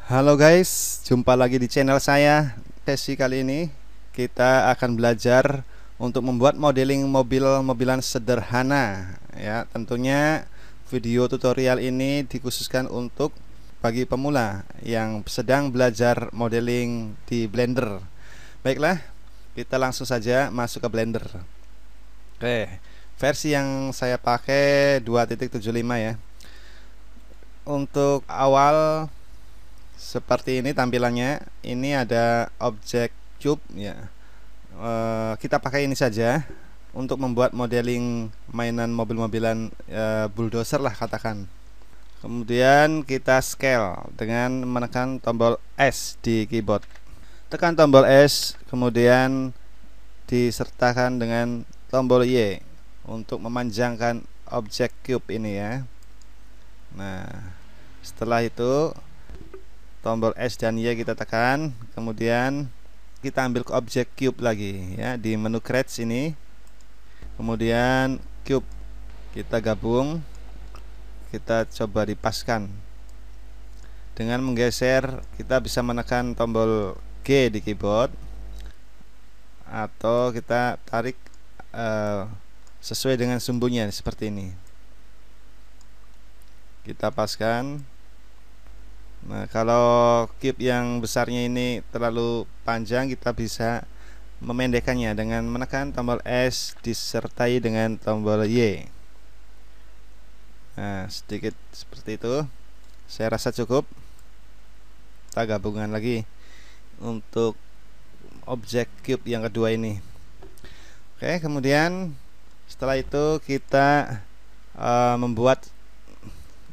Halo guys, jumpa lagi di channel saya. Sesi kali ini kita akan belajar untuk membuat modeling mobil-mobilan sederhana ya. Tentunya video tutorial ini dikhususkan untuk bagi pemula yang sedang belajar modeling di Blender. Baiklah, kita langsung saja masuk ke Blender. Oke, versi yang saya pakai 2.75 ya. Untuk awal seperti ini tampilannya. Ini ada objek cube ya. Kita pakai ini saja untuk membuat modeling mainan mobil-mobilan bulldozer lah katakan. Kemudian kita scale dengan menekan tombol S di keyboard. Tekan tombol S, kemudian disertakan dengan tombol Y untuk memanjangkan objek cube ini ya. Nah, setelah itu tombol S dan Y kita tekan, kemudian kita ambil ke objek cube lagi ya di menu create ini. Kemudian cube kita gabung, kita coba dipaskan. Dengan menggeser kita bisa menekan tombol G di keyboard atau kita tarik sesuai dengan sumbunya seperti ini. Kita paskan. Nah, kalau cube yang besarnya ini terlalu panjang, kita bisa memendekkannya dengan menekan tombol S disertai dengan tombol Y. Nah, sedikit seperti itu. Saya rasa cukup. Kita gabungkan lagi untuk objek cube yang kedua ini. Oke, kemudian setelah itu kita membuat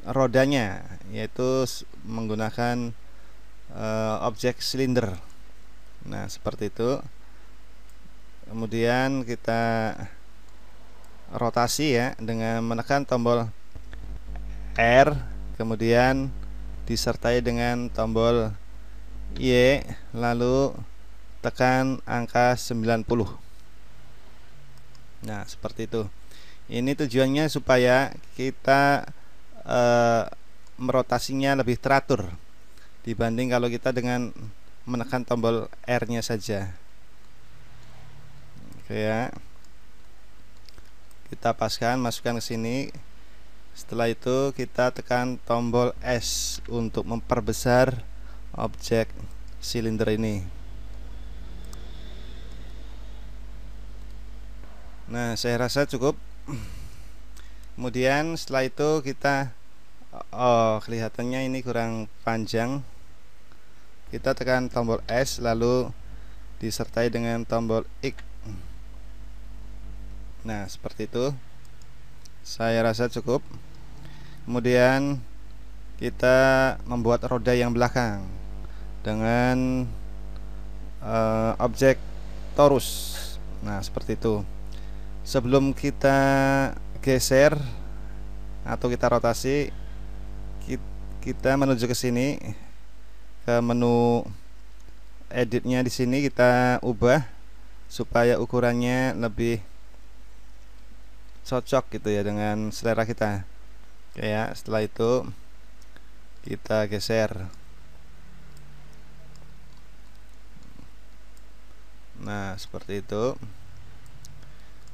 rodanya, yaitu menggunakan objek silinder. Nah, seperti itu. Kemudian kita rotasi ya dengan menekan tombol R, kemudian disertai dengan tombol Y, lalu tekan angka 90. Nah, seperti itu. Ini tujuannya supaya kita merotasinya lebih teratur dibanding kalau kita dengan menekan tombol R-nya saja. Oke ya. Kita paskan, masukkan ke sini. Setelah itu kita tekan tombol S untuk memperbesar objek silinder ini. Nah, saya rasa cukup. Kemudian setelah itu kita kelihatannya ini kurang panjang. Kita tekan tombol S lalu disertai dengan tombol X. Nah, seperti itu. Saya rasa cukup. Kemudian kita membuat roda yang belakang dengan objek torus. Nah, seperti itu. Sebelum kita geser atau kita rotasi, kita menuju ke sini ke menu editnya. Di sini kita ubah supaya ukurannya lebih cocok gitu ya dengan selera kita. Oke ya, setelah itu kita geser. Nah, seperti itu.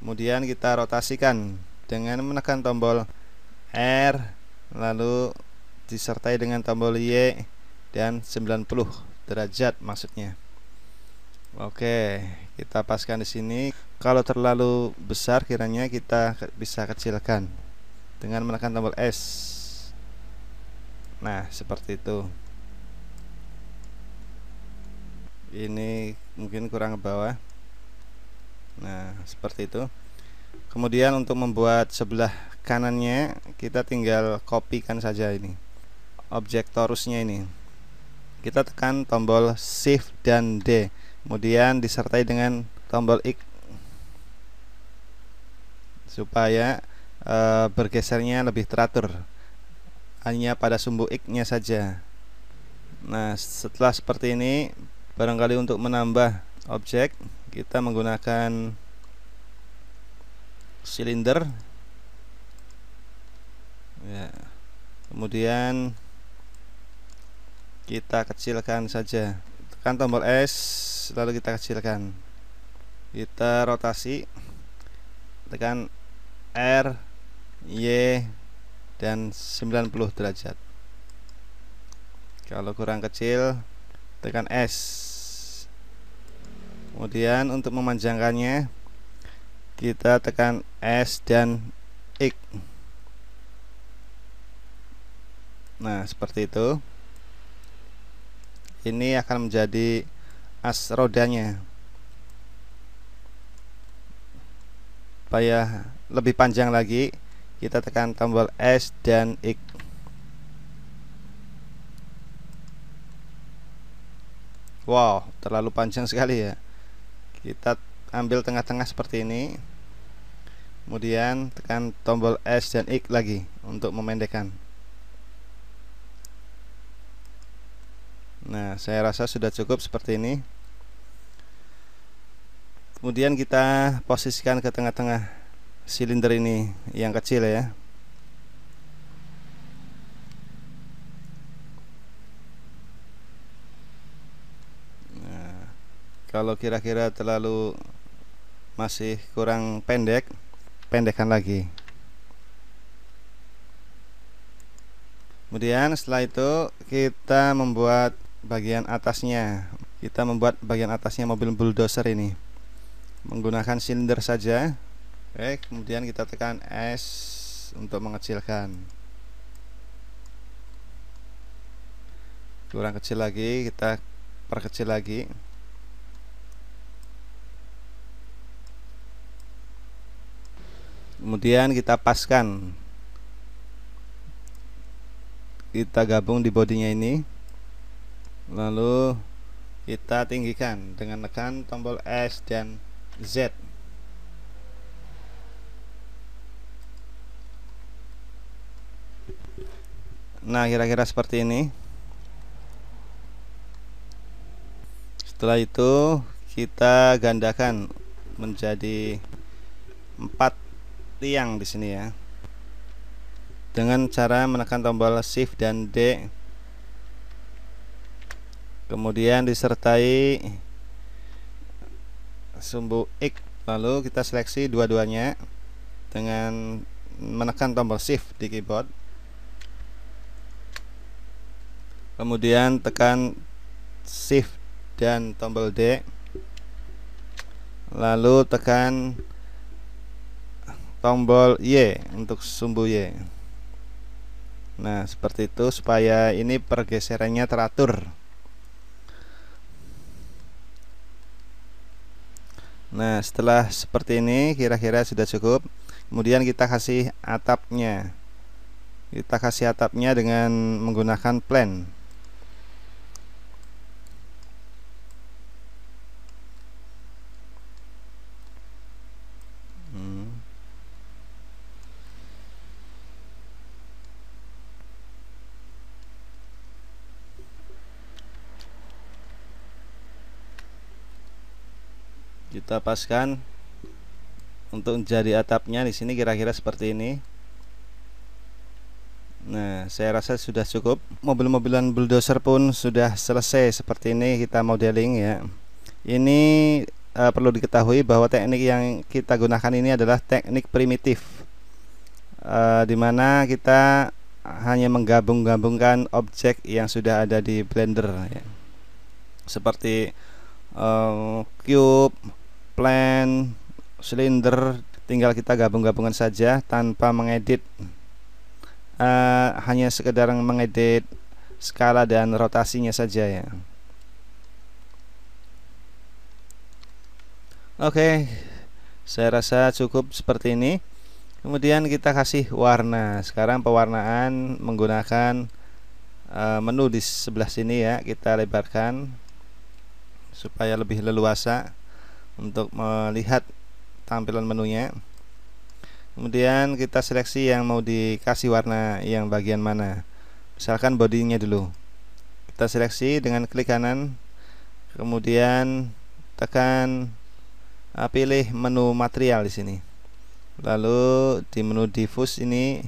Kemudian kita rotasikan dengan menekan tombol R lalu disertai dengan tombol Y dan 90 derajat maksudnya. Oke, kita paskan di sini. Kalau terlalu besar kiranya kita bisa kecilkan dengan menekan tombol S. Nah, seperti itu. Ini mungkin kurang ke bawah. Nah, seperti itu. Kemudian untuk membuat sebelah kanannya kita tinggal kopikan saja ini objek torusnya ini. Kita tekan tombol Shift dan D, kemudian disertai dengan tombol X supaya bergesernya lebih teratur, hanya pada sumbu X-nya saja. Nah, setelah seperti ini, barangkali untuk menambah objek kita menggunakan silinder ya. Kemudian kita kecilkan saja. Tekan tombol S lalu kita kecilkan. Kita rotasi, tekan R, Y, dan 90 derajat. Kalau kurang kecil tekan S. Kemudian untuk memanjangkannya kita tekan S dan X. Nah, seperti itu. Ini akan menjadi as rodanya. Supaya lebih panjang lagi, kita tekan tombol S dan X. Wow, terlalu panjang sekali ya. Kita ambil tengah-tengah seperti ini. Kemudian tekan tombol S dan X lagi untuk memendekkan. Nah, saya rasa sudah cukup seperti ini. Kemudian kita posisikan ke tengah-tengah silinder ini yang kecil ya. Nah, kalau kira-kira terlalu masih kurang pendek, pendekkan lagi. Kemudian setelah itu kita membuat bagian atasnya. Kita membuat bagian atasnya mobil bulldozer ini menggunakan silinder saja. Oke, kemudian kita tekan S untuk mengecilkan. Kurang kecil lagi, kita perkecil lagi. Kemudian kita paskan. Kita gabung di bodinya ini. Lalu kita tinggikan dengan tekan tombol S dan Z. Nah, kira-kira seperti ini. Setelah itu kita gandakan menjadi 4 tiang di sini ya. Dengan cara menekan tombol Shift dan D. Kemudian disertai sumbu X, lalu kita seleksi dua-duanya dengan menekan tombol Shift di keyboard. Kemudian tekan Shift dan tombol D, lalu tekan tombol Y untuk sumbu Y. Nah, seperti itu supaya ini pergeserannya teratur. Nah, setelah seperti ini kira-kira sudah cukup. Kemudian kita kasih atapnya. Kita kasih atapnya dengan menggunakan plan. Kita paskan untuk jadi atapnya di sini kira-kira seperti ini. Nah, saya rasa sudah cukup. Mobil-mobilan bulldozer pun sudah selesai seperti ini kita modeling ya. Ini perlu diketahui bahwa teknik yang kita gunakan ini adalah teknik primitif, dimana kita hanya menggabung-gabungkan objek yang sudah ada di Blender ya. Seperti cube, plan, silinder, tinggal kita gabung-gabungan saja tanpa mengedit, hanya sekedar mengedit skala dan rotasinya saja ya. Oke, saya rasa cukup seperti ini. Kemudian kita kasih warna. Sekarang pewarnaan menggunakan menu di sebelah sini ya. Kita lebarkan supaya lebih leluasa untuk melihat tampilan menunya. Kemudian kita seleksi yang mau dikasih warna yang bagian mana. Misalkan bodinya dulu. Kita seleksi dengan klik kanan. Kemudian tekan pilih menu material di sini. Lalu di menu diffuse ini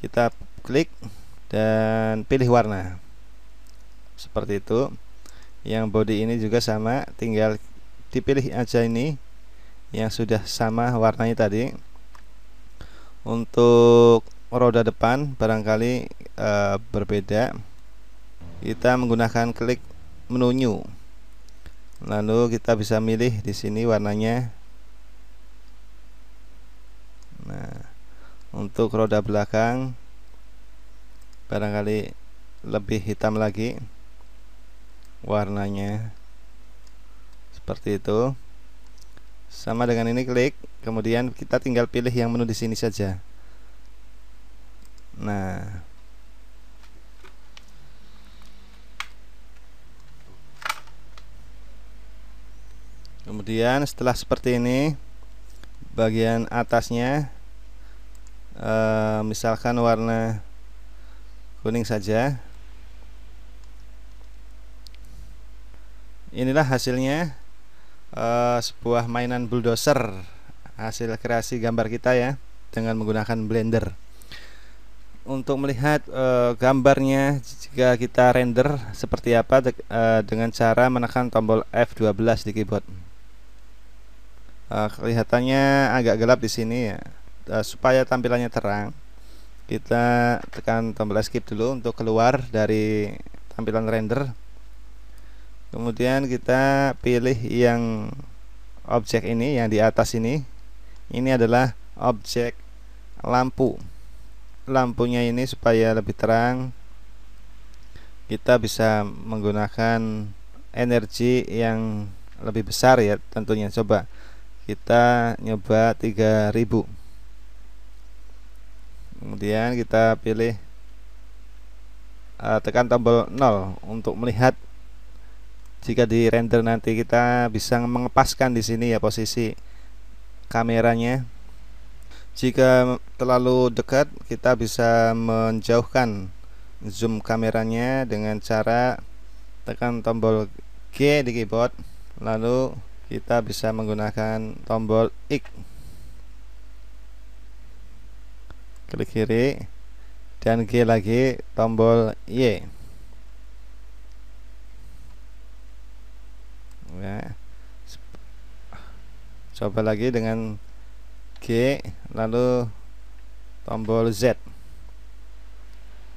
kita klik dan pilih warna. seperti itu. Yang body ini juga sama, tinggal dipilih aja ini yang sudah sama warnanya tadi. Untuk roda depan barangkali berbeda, kita menggunakan klik menu new, lalu kita bisa milih di sini warnanya. Nah, untuk roda belakang barangkali lebih hitam lagi warnanya, seperti itu. Sama dengan ini, klik, kemudian kita tinggal pilih yang menu di sini saja. Nah, kemudian setelah seperti ini, bagian atasnya misalkan warna kuning saja. Inilah hasilnya, sebuah mainan bulldozer, hasil kreasi gambar kita ya, dengan menggunakan Blender. Untuk melihat gambarnya jika kita render seperti apa, dengan cara menekan tombol F12 di keyboard. Kelihatannya agak gelap di sini ya. Supaya tampilannya terang, kita tekan tombol escape dulu untuk keluar dari tampilan render. Kemudian kita pilih yang objek ini, yang di atas ini. Ini adalah objek lampu. Lampunya ini supaya lebih terang, kita bisa menggunakan energi yang lebih besar ya tentunya. Coba kita nyoba 3000. Kemudian kita pilih, tekan tombol 0 untuk melihat jika di render nanti. Kita bisa mengepaskan di sini ya posisi kameranya. Jika terlalu dekat, kita bisa menjauhkan zoom kameranya dengan cara tekan tombol G di keyboard, lalu kita bisa menggunakan tombol X, klik kiri, dan G lagi, tombol Y ya. Coba lagi dengan G, lalu tombol Z,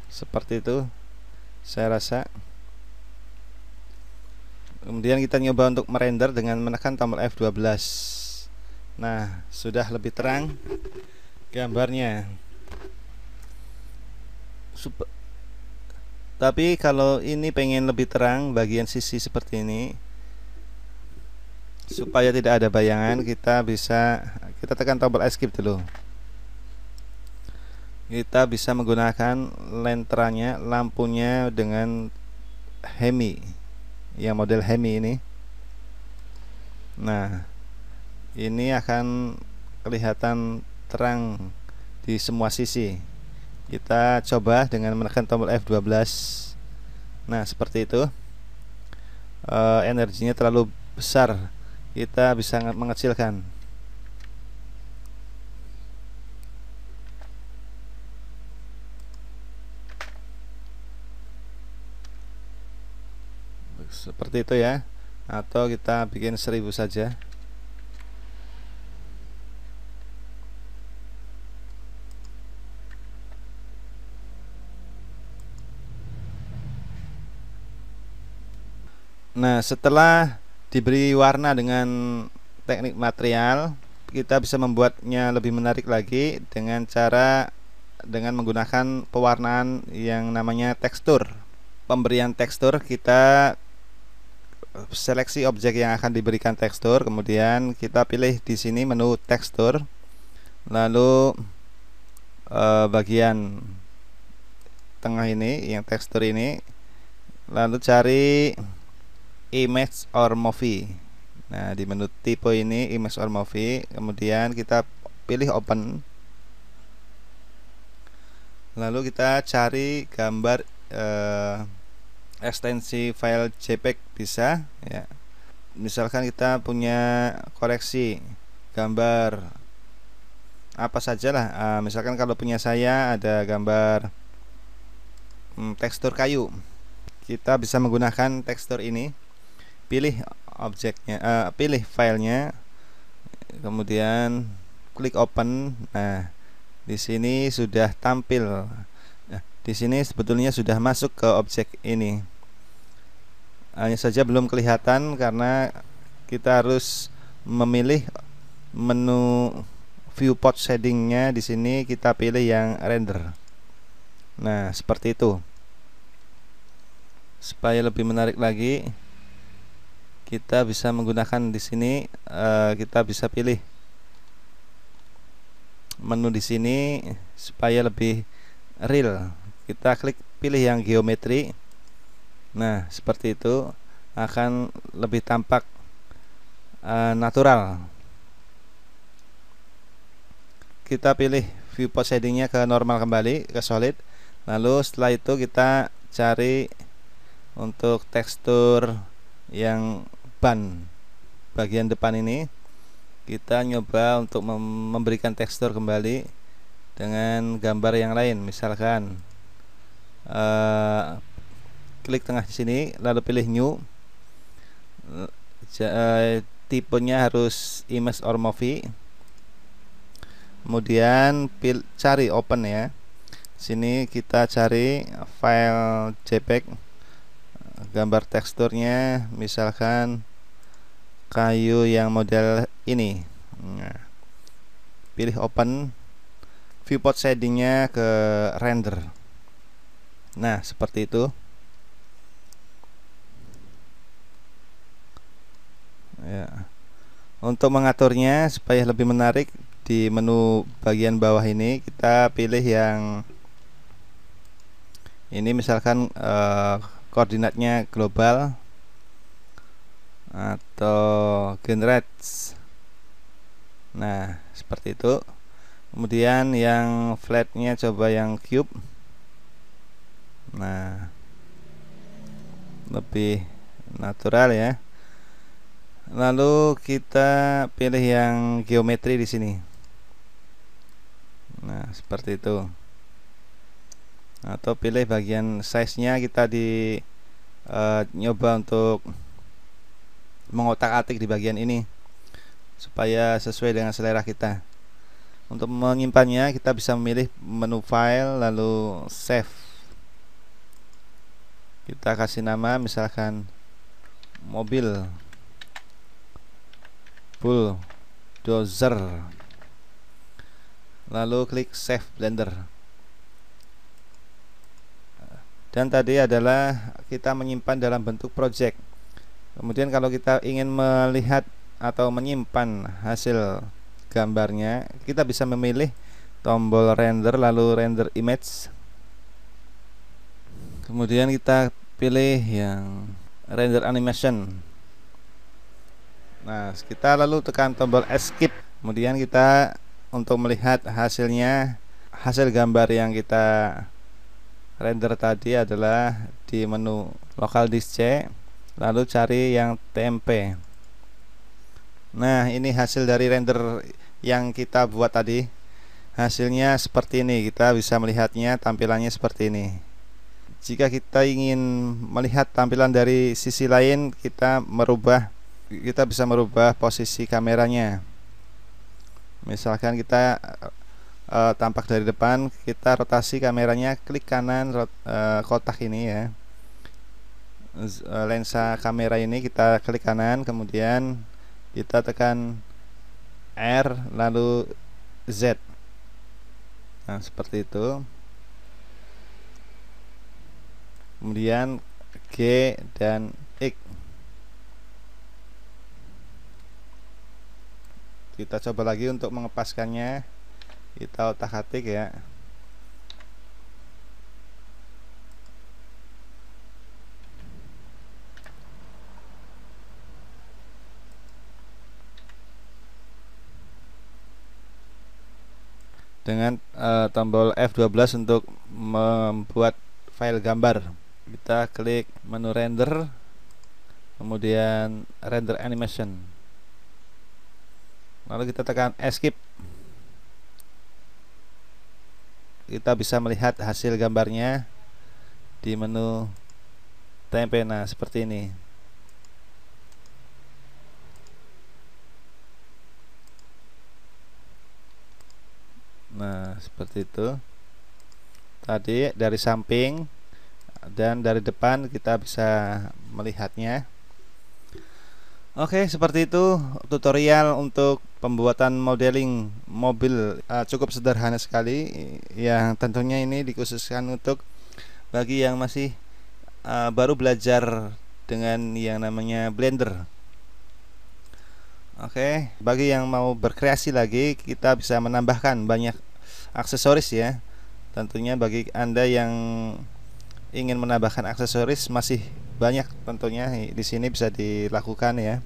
seperti itu saya rasa. Kemudian kita nyoba untuk merender dengan menekan tombol F12. Nah, sudah lebih terang gambarnya. Tapi kalau ini pengen lebih terang bagian sisi seperti ini, supaya tidak ada bayangan, kita tekan tombol escape dulu. Kita bisa menggunakan lenteranya, lampunya dengan Hemi, yang model Hemi ini. Nah, ini akan kelihatan terang di semua sisi. Kita coba dengan menekan tombol F12. Nah, seperti itu. Energinya terlalu besar, kita bisa mengecilkan. Seperti itu ya. Atau kita bikin 1000 saja. Nah, setelah diberi warna dengan teknik material, kita bisa membuatnya lebih menarik lagi dengan menggunakan pewarnaan yang namanya tekstur. Pemberian tekstur, kita seleksi objek yang akan diberikan tekstur, kemudian kita pilih di sini menu tekstur, lalu bagian tengah ini yang tekstur ini, lalu cari image or movie. Nah, di menu tipe ini image or movie, kemudian kita pilih open, lalu kita cari gambar ekstensi file JPEG bisa ya. Misalkan kita punya koleksi gambar apa saja lah, misalkan kalau punya saya ada gambar tekstur kayu, kita bisa menggunakan tekstur ini. Pilih objeknya, pilih filenya, kemudian klik open. Nah, di sini sudah tampil. Nah, di sini sebetulnya sudah masuk ke objek ini. Hanya saja belum kelihatan karena kita harus memilih menu viewport shadingnya. Di sini kita pilih yang render. Nah, seperti itu. Supaya lebih menarik lagi, kita bisa menggunakan di sini, kita bisa pilih menu di sini supaya lebih real. Kita klik pilih yang geometri. Nah, seperti itu akan lebih tampak natural. Kita pilih viewport shadingnya ke normal kembali, ke solid. Lalu setelah itu kita cari untuk tekstur yang ban bagian depan ini, kita nyoba untuk memberikan tekstur kembali dengan gambar yang lain. Misalkan klik tengah di sini, lalu pilih new. Tipenya harus image or movie. Kemudian cari open ya. Sini kita cari file JPEG, gambar teksturnya misalkan kayu yang model ini. Nah, pilih open, viewport shadingnya ke render. Nah, seperti itu ya. Untuk mengaturnya supaya lebih menarik, di menu bagian bawah ini kita pilih yang ini, misalkan koordinatnya global atau generates. Nah, seperti itu. Kemudian yang flatnya coba yang cube. Nah, lebih natural ya. Lalu kita pilih yang geometri di sini. Nah, seperti itu. Atau pilih bagian size-nya, kita nyoba untuk mengotak-atik di bagian ini supaya sesuai dengan selera kita. Untuk menyimpannya kita bisa memilih menu file lalu save. Kita kasih nama misalkan mobil bulldozer, lalu klik save blender. Dan tadi adalah kita menyimpan dalam bentuk project. Kemudian kalau kita ingin melihat atau menyimpan hasil gambarnya, kita bisa memilih tombol render lalu render image. Kemudian kita pilih yang render animation. Nah, kita lalu tekan tombol escape. Kemudian kita untuk melihat hasilnya, hasil gambar yang kita render tadi adalah di menu local disk C, lalu cari yang TMP. Nah, ini hasil dari render yang kita buat tadi. Hasilnya seperti ini, kita bisa melihatnya, tampilannya seperti ini. Jika kita ingin melihat tampilan dari sisi lain, kita bisa merubah posisi kameranya. Misalkan kita tampak dari depan, kita rotasi kameranya, klik kanan kotak ini ya. Lensa kamera ini kita klik kanan, kemudian kita tekan R lalu Z. Nah, seperti itu. Kemudian G dan X. Kita coba lagi untuk mengepaskannya. Kita otak-atik ya. Dengan tombol F12 untuk membuat file gambar. Kita klik menu render, kemudian render animation. Lalu kita tekan escape. Kita bisa melihat hasil gambarnya di menu tempe. Nah, seperti ini. Nah, seperti itu. Tadi dari samping dan dari depan kita bisa melihatnya. Oke, seperti itu tutorial untuk pembuatan modeling mobil, cukup sederhana sekali, yang tentunya ini dikhususkan untuk bagi yang masih baru belajar dengan yang namanya Blender. Oke, bagi yang mau berkreasi lagi, kita bisa menambahkan banyak aksesoris ya. Tentunya bagi Anda yang ingin menambahkan aksesoris masih banyak, tentunya di sini bisa dilakukan ya.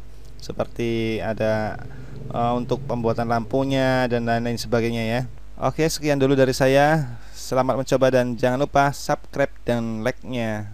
Seperti ada untuk pembuatan lampunya dan lain-lain sebagainya ya. Oke, sekian dulu dari saya. Selamat mencoba dan jangan lupa subscribe dan like-nya.